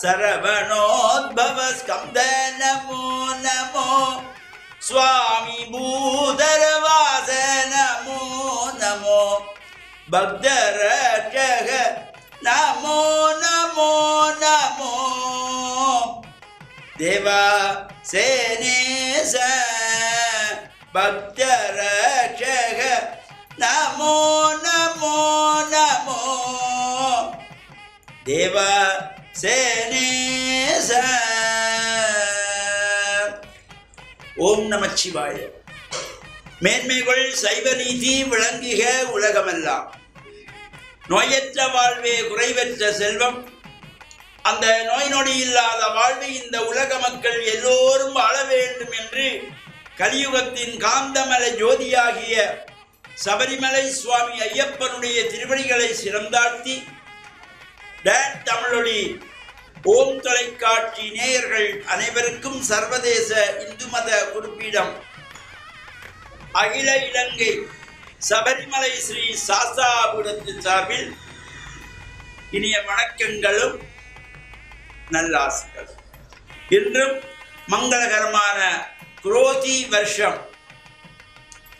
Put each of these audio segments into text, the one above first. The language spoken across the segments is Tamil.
சரவணோத்பவ ஸ்கந்த நமோ நமோ சுவாமி பூதரவாச நமோ நமோ பக்தரட்சக நமோ நமோ நமோ தேவா சேனேச பக்தரட்சக நமோ நமோ நமோ தேவா சேனேச. ஓம் நமச்சிவாய. மேன்மைகள் சைவ நீதி விளங்குக உலகமெல்லாம். நோயற்ற வாழ்வே குறைவற்ற செல்வம். அந்த நோய் நொடி இல்லாத வாழ்வை இந்த உலக மக்கள் எல்லோரும் வாழ வேண்டும் என்று கலியுகத்தின் காந்தமலை ஜோதியாகிய சபரிமலை சுவாமி ஐயப்பனுடைய திருவடிகளை சிறந்தாழ்த்தி டான் தமிழொலி ஓம் தொலைக்காட்சி நேயர்கள் அனைவருக்கும் சர்வதேச இந்து மத குறிப்பீடம் அகில இலங்கை சபரிமலை ஸ்ரீ சாஸ்தாபுரத்தின் சார்பில் இனிய வணக்கங்களும் நல்லாசிகள். இன்றும் மங்களகரமான குரோதி வருஷம்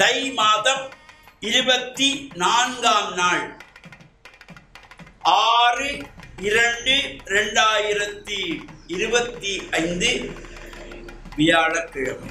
தை மாதம் 24ஆம் நாள் 6/2/2025 வியாழக்கிழமை.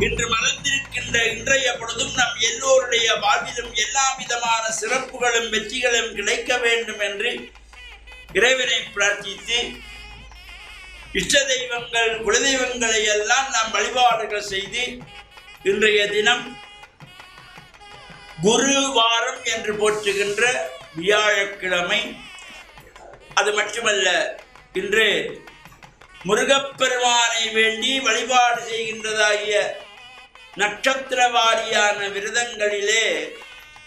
இன்று மலர்ந்திருக்கின்ற இன்றைய பொழுதும் நம் எல்லோருடைய வாழ்விலும் எல்லா விதமான சிறப்புகளும் வெற்றிகளும் கிடைக்க வேண்டும் என்று இறைவனை பிரார்த்தித்து இஷ்ட தெய்வங்கள் குலதெய்வங்களை எல்லாம் நாம் வழிபாடுகள் செய்து இன்றைய தினம் குருவாரம் என்று போற்றுகின்ற வியாழக்கிழமை. அது மட்டுமல்ல, இன்று முருகப்பெருமானை வேண்டி வழிபாடு செய்கின்றதாகிய நட்சத்திர வாரியான விரதங்களிலே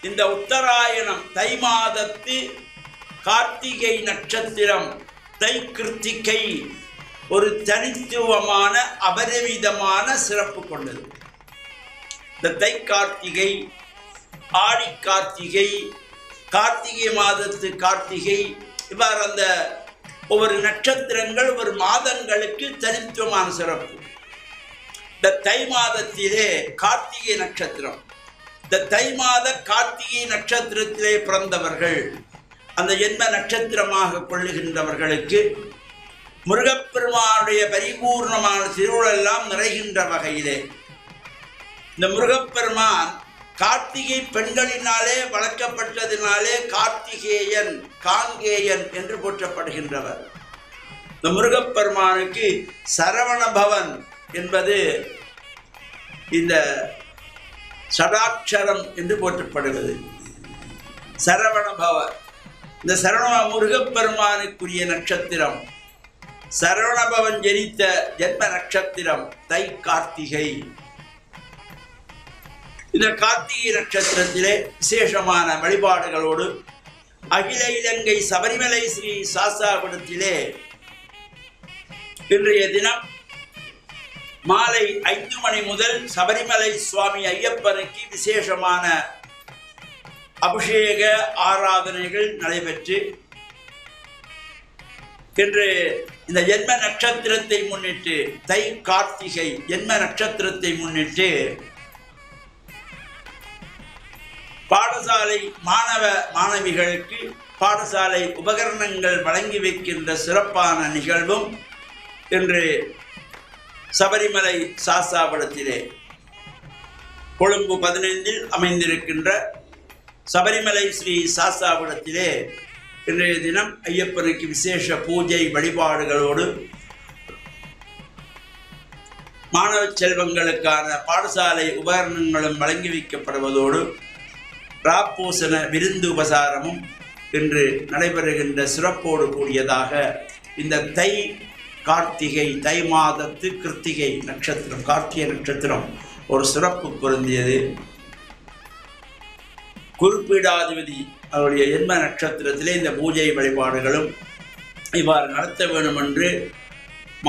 இந்த உத்தராயணம் தை மாதத்து கார்த்திகை நட்சத்திரம் தை கிருத்திகை ஒரு தனித்துவமான அபரிவிதமான சிறப்பு கொண்டது. இந்த தை கார்த்திகை, ஆடி கார்த்திகை, கார்த்திகை மாதத்து கார்த்திகை, இவ்வாறு அந்த ஒவ்வொரு நட்சத்திரங்கள் ஒவ்வொரு மாதங்களுக்கு தனித்துவமான சிறப்பு. இந்த தை மாதத்திலே கார்த்திகை நட்சத்திரம், இந்த தை மாத கார்த்திகை நட்சத்திரத்திலே பிறந்தவர்கள், அந்த ஜென்ம நட்சத்திரமாக கொள்ளுகின்றவர்களுக்கு முருகப்பெருமானுடைய பரிபூர்ணமான திருவுளெல்லாம் நிறைகின்ற வகையிலே இந்த முருகப்பெருமான் கார்த்திகை பெண்களினாலே வளர்க்கப்பட்டதினாலே கார்த்திகேயன், காங்கேயன் என்று போற்றப்படுகின்றவர். இந்த முருகப்பெருமானுக்கு சரவணபவன் என்பது இந்த சடாட்சரம் என்று போற்றப்படுவது. சரவணபவன், இந்த சரவண முருகப்பெருமானுக்குரிய நட்சத்திரம். சரவணபவன் ஜனித்த ஜென்ம நட்சத்திரம் தை கார்த்திகை. இந்த கார்த்திகை நட்சத்திரத்திலே விசேஷமான வழிபாடுகளோடு அகில இலங்கை சபரிமலை ஸ்ரீ சாஸ்தாபுரத்திலே இன்றைய தினம் மாலை 5 மணி முதல் சபரிமலை சுவாமி ஐயப்பனுக்கு விசேஷமான அபிஷேக ஆராதனைகள் நடைபெற்று இன்று இந்த ஜென்ம நட்சத்திரத்தை முன்னிட்டு தை கார்த்திகை ஜென்ம நட்சத்திரத்தை முன்னிட்டு பாடசாலை மாணவ மாணவிகளுக்கு பாடசாலை உபகரணங்கள் வழங்கி வைக்கின்ற சிறப்பான நிகழ்வும் இன்று சபரிமலை சாஸ்தாபுரத்திலே கொழும்பு 15 அமைந்திருக்கின்ற சபரிமலை ஸ்ரீ சாஸ்தாபுரத்திலே இன்றைய தினம் ஐயப்பனுக்கு விசேஷ பூஜை வழிபாடுகளோடு மாணவ செல்வங்களுக்கான பாடசாலை உபகரணங்களும் வழங்கி வைக்கப்படுவதோடு ராப்பூசன விருந்து உபசாரமும் இன்று நடைபெறுகின்ற சிறப்போடு கூடியதாக இந்த தை கார்த்திகை தை மாதத்து கிருத்திகை நட்சத்திரம், கார்த்திகை நட்சத்திரம் ஒரு சிறப்பு பொருந்தியது. குறிப்பிடாதிபதி அவருடைய ஜென்ம நட்சத்திரத்திலே இந்த பூஜை வழிபாடுகளும் இவ்வாறு நடத்த வேண்டும் என்று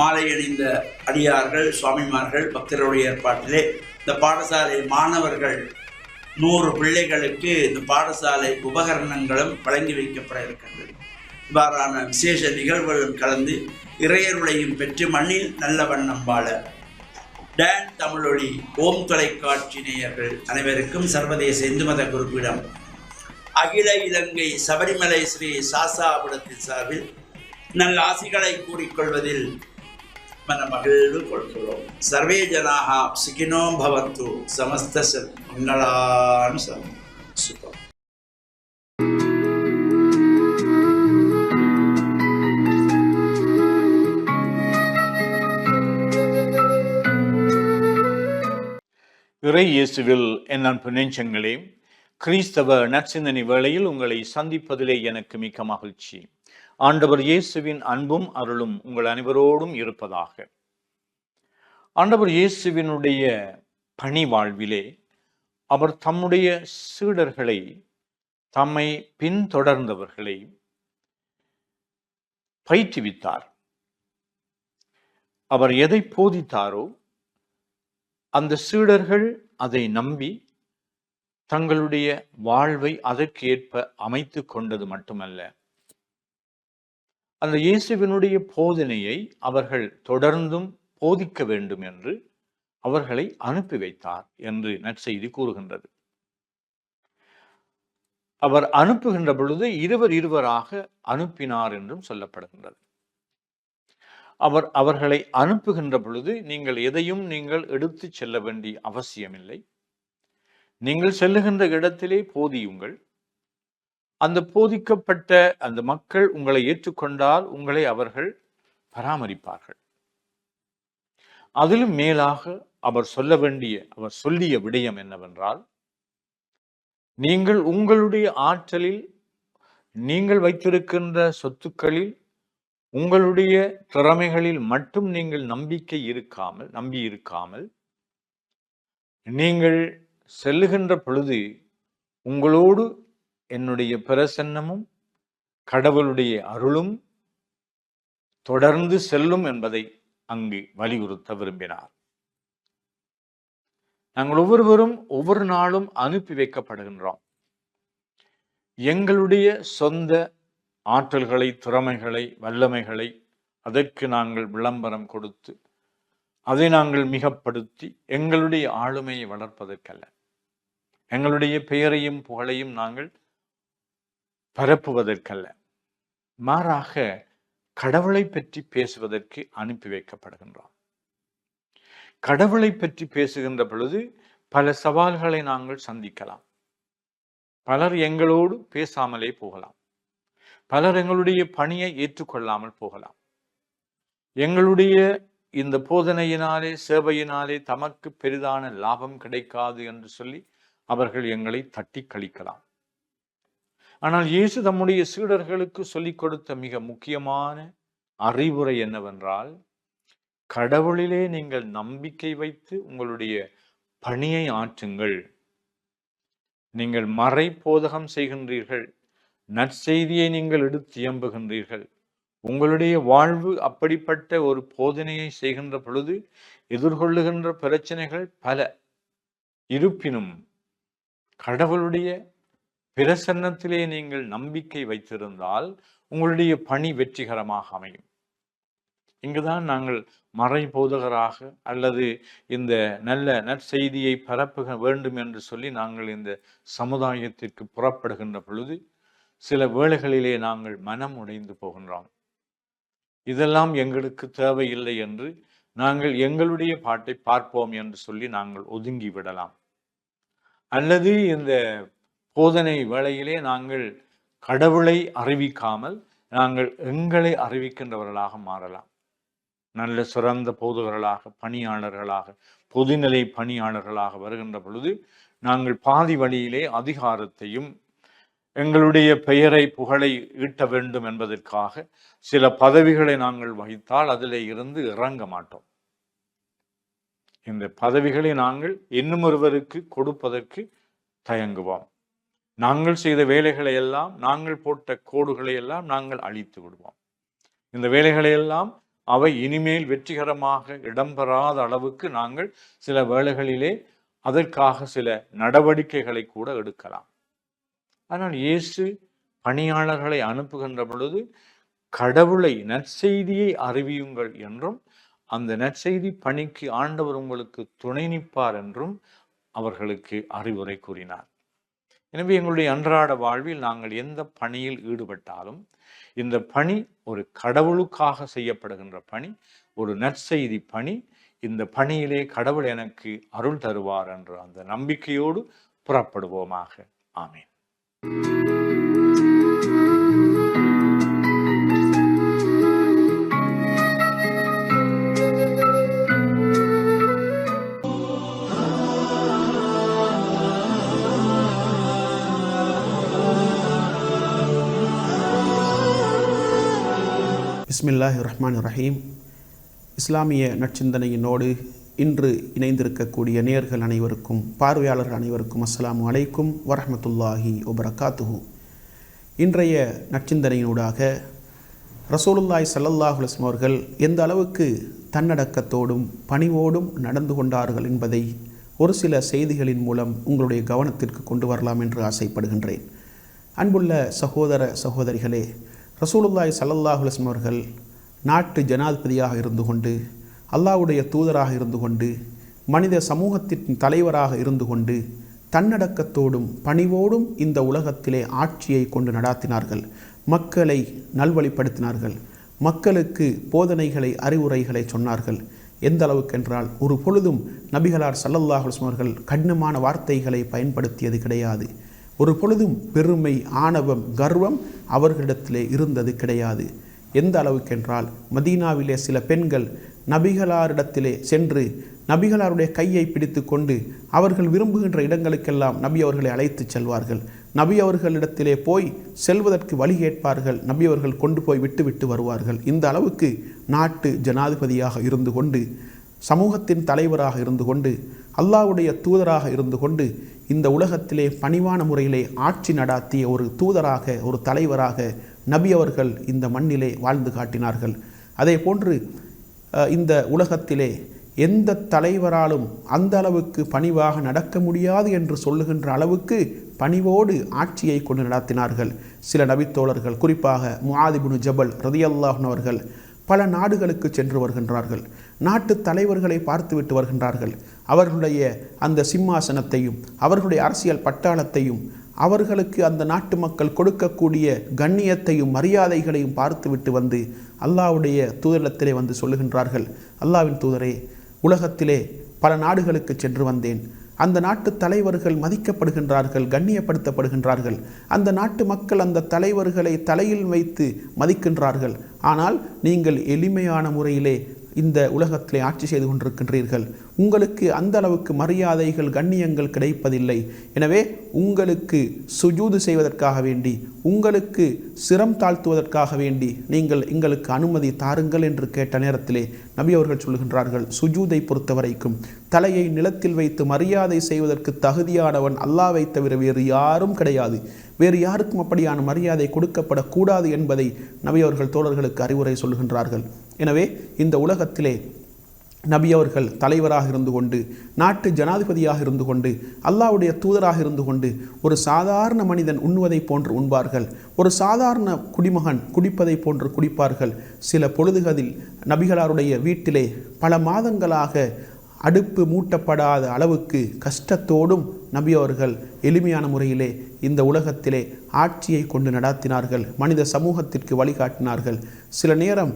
மாலை அணிந்த அடியார்கள், சுவாமிமார்கள், பக்தருடைய ஏற்பாட்டிலே இந்த பாடசாலை மாணவர்கள் 100 பிள்ளைகளுக்கு இந்த பாடசாலை உபகரணங்களும் வழங்கி வைக்கப்பட இருக்கின்றது. இவ்வாறான விசேஷ நிகழ்வுகளும் கலந்து இறையருளையும் பெற்று மண்ணில் நல்ல வண்ணம் வாழ டான் தமிழொலி ஓம் தொலைக்காட்சி நேயர்கள் அனைவருக்கும் சர்வதேச இந்து மத குறிப்பிடம் அகில இலங்கை சபரிமலை ஸ்ரீ சாசாபுரத்தின் சார்பில் நல்ல ஆசிகளை கூறிக்கொள்வதில் மனமகிழ்வு கொள்கிறோம். சர்வே ஜனாக சுகினோ பவந்து சமஸ்த மங்களான் சுபம். இறை இயேசுவில் என் அன்பு நெஞ்சங்களே, கிறிஸ்தவ நற்சிந்தனை வேளையில் உங்களை சந்திப்பதிலே எனக்கு மிக்க மகிழ்ச்சி. ஆண்டவர் இயேசுவின் அன்பும் அருளும் உங்கள் அனைவரோடும் இருப்பதாக. ஆண்டவர் இயேசுவினுடைய பணி வாழ்விலே அவர் தம்முடைய சீடர்களை, தம்மை பின்தொடர்ந்தவர்களை பயிற்றுவித்தார். அவர் எதை போதித்தாரோ அந்த சீடர்கள் அதை நம்பி தங்களுடைய வாழ்வை அதற்கு ஏற்ப அமைத்து கொண்டது மட்டுமல்ல, அந்த இயேசுவினுடைய போதனையை அவர்கள் தொடர்ந்தும் போதிக்க வேண்டும் என்று அவர்களை அனுப்பி வைத்தார் என்று நற்செய்தி கூறுகின்றது. அவர் அனுப்புகின்ற பொழுது இருவராக அனுப்பினார் என்றும் சொல்லப்படுகின்றது. அவர்களை அனுப்புகின்ற பொழுது நீங்கள் எதையும் எடுத்து செல்ல வேண்டிய அவசியமில்லை. நீங்கள் செல்லுகின்ற இடத்திலே போதியுங்கள். அந்த போதிக்கப்பட்ட அந்த மக்கள் உங்களை ஏற்றுக்கொண்டால் உங்களை அவர்கள் பராமரிப்பார்கள். அதிலும் மேலாக அவர் சொல்லிய விடயம் என்னவென்றால், நீங்கள் உங்களுடைய ஆற்றலில், நீங்கள் வைத்திருக்கின்ற சொத்துக்களில், உங்களுடைய திறமைகளில் மட்டும் நீங்கள் நம்பி இருக்காமல் நீங்கள் செல்லுகின்ற பொழுது உங்களோடு என்னுடைய பிரசன்னமும் கடவுளுடைய அருளும் தொடர்ந்து செல்லும் என்பதை அங்கு வலியுறுத்த விரும்பினார். நாங்கள் ஒவ்வொருவரும் ஒவ்வொரு நாளும் அனுப்பி வைக்கப்படுகின்றோம். எங்களுடைய சொந்த ஆற்றல்களை, திறமைகளை, வல்லமைகளை அதற்கு நாங்கள் விளம்பரம் கொடுத்து அதை நாங்கள் மிகப்படுத்தி எங்களுடைய ஆளுமையை வளர்ப்பதற்கல்ல, எங்களுடைய பெயரையும் புகழையும் நாங்கள் பரப்புவதற்கல்ல, மாறாக கடவுளை பற்றி பேசுவதற்கு அனுப்பி வைக்கப்படுகின்றோம். கடவுளை பற்றி பேசுகின்ற பொழுது பல சவால்களை நாங்கள் சந்திக்கலாம். பலர் எங்களோடு பேசாமலே போகலாம். பலர் எங்களுடைய பணியை ஏற்றுக்கொள்ளாமல் போகலாம். எங்களுடைய இந்த போதனையினாலே, சேவையினாலே தமக்கு பெரிதான லாபம் கிடைக்காது என்று சொல்லி அவர்கள் எங்களை தட்டி கழிக்கலாம். ஆனால் இயேசு தம்முடைய சீடர்களுக்கு சொல்லிக் கொடுத்த மிக முக்கியமான அறிவுரை என்னவென்றால், கடவுளிலே நீங்கள் நம்பிக்கை வைத்து உங்களுடைய பணியை ஆற்றுங்கள். நீங்கள் மறை போதகம் செய்கின்றீர்கள், நற்செய்தியை நீங்கள் எடுத்து இயம்புகின்றீர்கள். உங்களுடைய வாழ்வு அப்படிப்பட்ட ஒரு போதனையை செய்கின்ற பொழுது எதிர்கொள்ளுகின்ற பிரச்சனைகள் பல. இருப்பினும் கடவுளுடைய பிரசன்னத்திலே நீங்கள் நம்பிக்கை வைத்திருந்தால் உங்களுடைய பணி வெற்றிகரமாக அமையும். இங்குதான் நாங்கள் மறை போதகராக அல்லது இந்த நல்ல நற்செய்தியை பரப்ப வேண்டும் என்று சொல்லி நாங்கள் இந்த சமுதாயத்திற்கு புறப்படுகின்ற பொழுது சில வேளைகளிலே நாங்கள் மனம் உடைந்து போகின்றோம். இதெல்லாம் எங்களுக்கு தேவையில்லை என்று நாங்கள் எங்களுடைய பாட்டை பார்ப்போம் என்று சொல்லி நாங்கள் ஒதுங்கி விடலாம். அல்லது இந்த போதனை வேளையிலே நாங்கள் கடவுளை அறிவிக்காமல் நாங்கள் எங்களை அறிவிக்கின்றவர்களாக மாறலாம். நல்ல சிறந்த போதகர்களாக, பணியாளர்களாக, பொதுநிலை பணியாளர்களாக வருகின்ற பொழுது நாங்கள் பாதி வழியிலே அதிகாரத்தையும் எங்களுடைய பெயரை புகழை ஈட்ட வேண்டும் என்பதற்காக சில பதவிகளை நாங்கள் வகித்தால் அதிலே இருந்து இறங்க மாட்டோம். இந்த பதவிகளை நாங்கள் இன்னும் ஒருவருக்கு கொடுப்பதற்கு தயங்குவோம். நாங்கள் செய்த வேலைகளை எல்லாம், நாங்கள் போட்ட கோடுகளை எல்லாம் நாங்கள் அழித்து விடுவோம். இந்த வேலைகளை எல்லாம் அவை இனிமேல் வெற்றிகரமாக இடம்பெறாத அளவுக்கு நாங்கள் சில வேளைகளிலே அதற்காக சில நடவடிக்கைகளை கூட எடுக்கலாம். ஆனால் இயேசு பணியாளர்களை அனுப்புகின்ற பொழுது கடவுளை, நற்செய்தியை அறிவியுங்கள் என்றும், அந்த நற்செய்தி பணிக்கு ஆண்டவர் உங்களுக்கு துணை நிற்பார் என்றும் அவர்களுக்கு அறிவுரை கூறினார். எனவே எங்களுடைய அன்றாட வாழ்வில் நாங்கள் எந்த பணியில் ஈடுபட்டாலும் இந்த பணி ஒரு கடவுளுக்காக செய்யப்படுகின்ற பணி, ஒரு நற்செய்தி பணி. இந்த பணியிலே கடவுள் எனக்கு அருள் தருவார் என்ற அந்த நம்பிக்கையோடு புறப்படுவோமாக. ஆமீன். பிஸ்மில்லாஹிர் ரஹ்மானிர் ரஹீம். இஸ்லாமிய நற்சிந்தனையினோடு இன்று இணைந்திருக்கக்கூடிய நேயர்கள் அனைவருக்கும், பார்வையாளர்கள் அனைவருக்கும் அஸ்ஸலாமு அலைக்கும் வரஹ்மத்துல்லாஹி வபரகாத்துஹு. இன்றைய நற்சிந்தனையினூடாக ரசூலுல்லாஹி ஸல்லல்லாஹு அலைஹி வஸல்லம் அவர்கள் எந்த அளவுக்கு தன்னடக்கத்தோடும் பணிவோடும் நடந்து கொண்டார்கள் என்பதை ஒரு சில செய்திகளின் மூலம் உங்களுடைய கவனத்திற்கு கொண்டு வரலாம் என்று ஆசைப்படுகின்றேன். அன்புள்ள சகோதர சகோதரிகளே, ரசூலுல்லாஹி ஸல்லல்லாஹு அலைஹி வஸல்லம் அவர்கள் நாட்டு ஜனாதிபதியாக இருந்து கொண்டு, அல்லாஹ்வுடைய தூதராக இருந்து கொண்டு, மனித சமூகத்தின் தலைவராக இருந்து கொண்டு, தன்னடக்கத்தோடும் பணிவோடும் இந்த உலகத்திலே ஆட்சியை கொண்டு நடாத்தினார்கள். மக்களை நல்வழிப்படுத்தினார்கள். மக்களுக்கு போதனைகளை, அறிவுரைகளை சொன்னார்கள். எந்த அளவுக்கு என்றால், ஒரு பொழுதும் நபிகளார் ஸல்லல்லாஹு அலைஹி வஸல்லம் அவர்கள் கடினமான வார்த்தைகளை பயன்படுத்தியது கிடையாது. ஒரு பொழுதும் பெருமை, ஆணவம், கர்வம் அவர்களிடத்திலே இருந்தது கிடையாது. எந்த அளவுக்கென்றால், மதீனாவிலே சில பெண்கள் நபிகளாரிடத்திலே சென்று நபிகளாருடைய கையை பிடித்து கொண்டு அவர்கள் விரும்புகின்ற இடங்களுக்கெல்லாம் நபி அவர்களை அழைத்து செல்வார்கள். நபி அவர்களிடத்திலே போய் செல்வதற்கு வழி கேட்பார்கள். நபி அவர்கள் கொண்டு போய் விட்டு வருவார்கள். இந்த அளவுக்கு நாட்டு ஜனாதிபதியாக இருந்து கொண்டு, சமூகத்தின் தலைவராக இருந்து கொண்டு, அல்லாஹ்வுடைய தூதராக இருந்து கொண்டு, இந்த உலகத்திலே பணிவான முறையிலே ஆட்சி நடாத்திய ஒரு தூதராக, ஒரு தலைவராக நபி அவர்கள் இந்த மண்ணிலே வாழ்ந்து காட்டினார்கள். அதே போன்று இந்த உலகத்திலே எந்த தலைவராலும் அந்த அளவுக்கு பணிவாக நடக்க முடியாது என்று சொல்லுகின்ற அளவுக்கு பணிவோடு ஆட்சியை கொண்டு நடத்தினார்கள். சில நபித்தோழர்கள், குறிப்பாக முஆத் இப்னு ஜபல் ரலியல்லாஹு அன்ஹு அவர்கள் பல நாடுகளுக்கு சென்று வருகின்றார்கள். நாட்டு தலைவர்களை பார்த்துவிட்டு வருகின்றார்கள். அவர்களுடைய அந்த சிம்மாசனத்தையும், அவர்களுடைய அரசியல் பட்டாளத்தையும், அவர்களுக்கு அந்த நாட்டு மக்கள் கொடுக்கக்கூடிய கண்ணியத்தையும் மரியாதைகளையும் பார்த்துவிட்டு வந்து அல்லாஹ்வுடைய தூதரிடத்திலே வந்து சொல்லுகின்றார்கள், அல்லாஹ்வின் தூதரே, உலகத்திலே பல நாடுகளுக்கு சென்று வந்தேன். அந்த நாட்டு தலைவர்கள் மதிக்கப்படுகின்றார்கள், கண்ணியப்படுத்தப்படுகின்றார்கள். அந்த நாட்டு மக்கள் அந்த தலைவர்களை தலையில் வைத்து மதிக்கின்றார்கள். ஆனால் நீங்கள் எளிமையான முறையிலே இந்த உலகத்திலே ஆட்சி செய்து கொண்டிருக்கின்றீர்கள். உங்களுக்கு அந்த அளவுக்கு மரியாதைகள், கண்ணியங்கள் கிடைப்பதில்லை. எனவே உங்களுக்கு சுஜூது செய்வதற்காக வேண்டி, உங்களுக்கு சிரம் தாழ்த்துவதற்காக வேண்டி நீங்கள் எங்களுக்கு அனுமதி தாருங்கள் என்று கேட்ட நேரத்திலே நபி அவர்கள் சொல்கின்றார்கள், சுஜூதை பொறுத்த வரைக்கும் தலையை நிலத்தில் வைத்து மரியாதை செய்வதற்கு தகுதியானவன் அல்லாஹ்வை தவிர வேறு யாரும் கிடையாது. வேறு யாருக்கும் அப்படியான மரியாதை கொடுக்கப்படக்கூடாது என்பதை நபி அவர்கள் தோழர்களுக்கு அறிவுரை சொல்கின்றார்கள். எனவே இந்த உலகத்திலே நபி அவர்கள் தலைவராக இருந்து கொண்டு, நாட்டு ஜனாதிபதியாக இருந்து கொண்டு, அல்லாஹ்வுடைய தூதராக இருந்து கொண்டு, ஒரு சாதாரண மனிதன் உண்ணுவதை போன்று உண்பார்கள். ஒரு சாதாரண குடிமகன் குடிப்பதை போன்று குடிப்பார்கள். சில பொழுதுகளில் நபிகளாருடைய வீட்டிலே பல மாதங்களாக அடுப்பு மூட்டப்படாத அளவுக்கு கஷ்டத்தோடும் நபி அவர்கள் எளிமையான முறையிலே இந்த உலகத்திலே ஆட்சியை கொண்டு நடாத்தினார்கள். மனித சமூகத்திற்கு வழிகாட்டினார்கள். சில நேரம்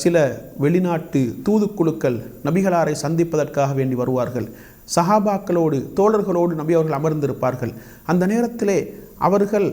சில வெளிநாட்டு தூதுக்குழுக்கள் நபிகளாரை சந்திப்பதற்காக வேண்டி வருவார்கள். சஹாபாக்களோடு, தோழர்களோடு நபி அவர்கள் அமர்ந்திருப்பார்கள். அந்த நேரத்திலே அவர்கள்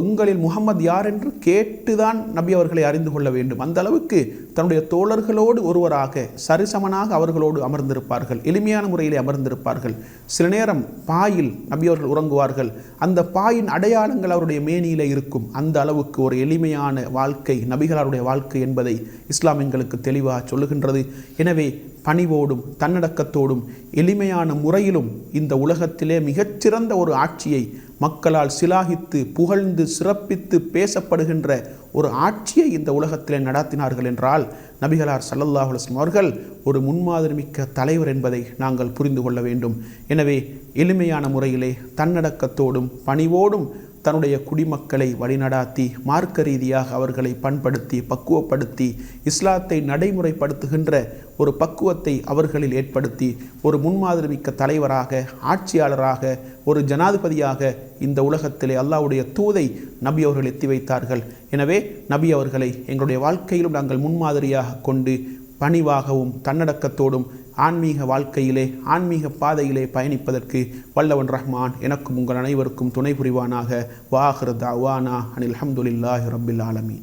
உங்களில் முகம்மது யார் என்று கேட்டுதான் நபி அவர்களை அறிந்து கொள்ள வேண்டும். அந்த அளவுக்கு தன்னுடைய தோழர்களோடு ஒருவராக, சரிசமனாக அவர்களோடு அமர்ந்திருப்பார்கள். எளிமையான முறையிலே அமர்ந்திருப்பார்கள். சில நேரம் பாயில் நபி அவர்கள் உறங்குவார்கள். அந்த பாயின் அடையாளங்கள் அவருடைய மேனியிலே இருக்கும். அந்த அளவுக்கு ஒரு எளிமையான வாழ்க்கை நபிகளாருடைய வாழ்க்கை என்பதை இஸ்லாம் எங்களுக்கு தெளிவாக சொல்லுகின்றது. எனவே பணிவோடும் தன்னடக்கத்தோடும் எளிமையான முறையிலும் இந்த உலகத்திலே மிகச்சிறந்த ஒரு ஆட்சியை, மக்களால் சிலாகித்து புகழ்ந்து சிறப்பித்து பேசப்படுகின்ற ஒரு ஆட்சியை இந்த உலகத்திலே நடாத்தினார்கள் என்றால் நபிகளார் ஸல்லல்லாஹு அலைஹி வஸல்லம் அவர்கள் ஒரு முன்மாதிரிமிக்க தலைவர் என்பதை நாங்கள் புரிந்து கொள்ள வேண்டும். எனவே எளிமையான முறையிலே தன்னடக்கத்தோடும் பணிவோடும் தன்னுடைய குடிமக்களை வழிநடாத்தி மார்க்க ரீதியாக அவர்களை பண்படுத்தி பக்குவப்படுத்தி இஸ்லாத்தை நடைமுறைப்படுத்துகின்ற ஒரு பக்குவத்தை அவர்களில் ஏற்படுத்தி ஒரு முன்மாதிரிமிக்க தலைவராக, ஆட்சியாளராக, ஒரு ஜனாதிபதியாக இந்த உலகத்திலே அல்லாஹ்வுடைய தூதை நபி அவர்கள் எத்தி வைத்தார்கள். எனவே நபி அவர்களை எங்களுடைய வாழ்க்கையிலும் நாங்கள் முன்மாதிரியாக கொண்டு பணிவாகவும் தன்னடக்கத்தோடும் ஆன்மீக வாழ்க்கையிலே ஆன்மீக பாதையிலே பயணிப்பதற்கு வல்லவன் ரஹ்மான் எனக்கும் உங்கள் அனைவருக்கும் துணை புரிவானாக. வ ஆகிரு தஅவானா அனில் ஹம்துலில்லாஹி ரப்பில் ஆலமீன்.